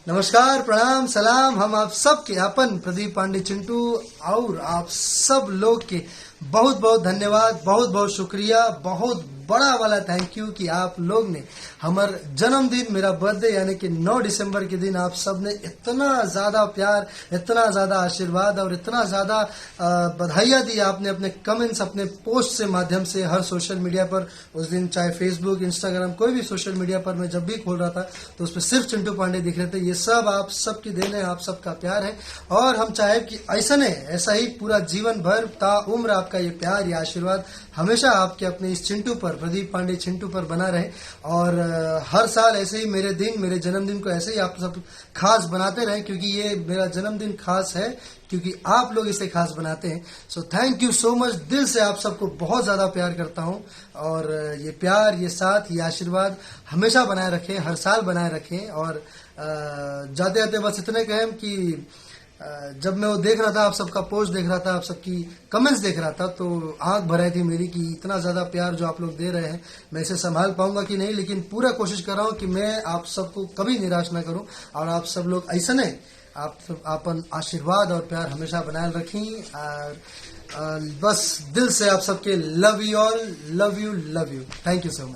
नमस्कार, प्रणाम, सलाम। हम आप सब के अपन प्रदीप पांडे चिंटू और आप सब लोग के बहुत बहुत धन्यवाद, बहुत बहुत शुक्रिया, बहुत बड़ा वाला थैंक यू कि आप लोग ने हमार जन्मदिन, मेरा बर्थडे यानी कि 9 दिसंबर के दिन आप सब ने इतना ज़्यादा प्यार, इतना ज़्यादा आशीर्वाद और इतना ज़्यादा बधाइयाँ दी आपने अपने कमेंट्स, अपने पोस्ट से माध्यम से हर सोशल मीडिया पर। उस दिन चाहे फेसबुक, इंस्टाग्राम, कोई भी सोशल मीडिया पर मैं जब भी खोल रहा था तो उस पर सिर्फ चिंटू पांडे दिख रहे थे। ये सब आप सबकी देन है, आप सबका प्यार है और हम चाहे कि ऐसा ही पूरा जीवन भर ताउम्र आपका ये प्यार, ये आशीर्वाद हमेशा आपके अपने इस चिंटू पर, प्रदीप पांडे चिंटू पर बना रहे। और हर साल ऐसे ही मेरे दिन, मेरे जन्मदिन को ऐसे ही आप सब खास बनाते रहे, क्योंकि ये मेरा जन्मदिन खास है क्योंकि आप लोग इसे खास बनाते हैं। So thank you so much, दिल से आप सबको बहुत ज़्यादा प्यार करता हूँ और ये प्यार, ये साथ, ये आशीर्वाद हमेशा बनाए रखें, हर साल बनाए रखें। और जाते जाते बस इतने कहें कि जब मैं वो देख रहा था, आप सबका पोस्ट देख रहा था, आप सबकी कमेंट्स देख रहा था, तो आंख भर आई थी मेरी कि इतना ज़्यादा प्यार जो आप लोग दे रहे हैं, मैं इसे संभाल पाऊंगा कि नहीं। लेकिन पूरा कोशिश कर रहा हूँ कि मैं आप सबको कभी निराश ना करूँ और आप सब लोग ऐसा नहीं, आप सब अपन आशीर्वाद और प्यार हमेशा बनाए रखें। और बस दिल से आप सबके love you all, love you, love you. Thank you so much.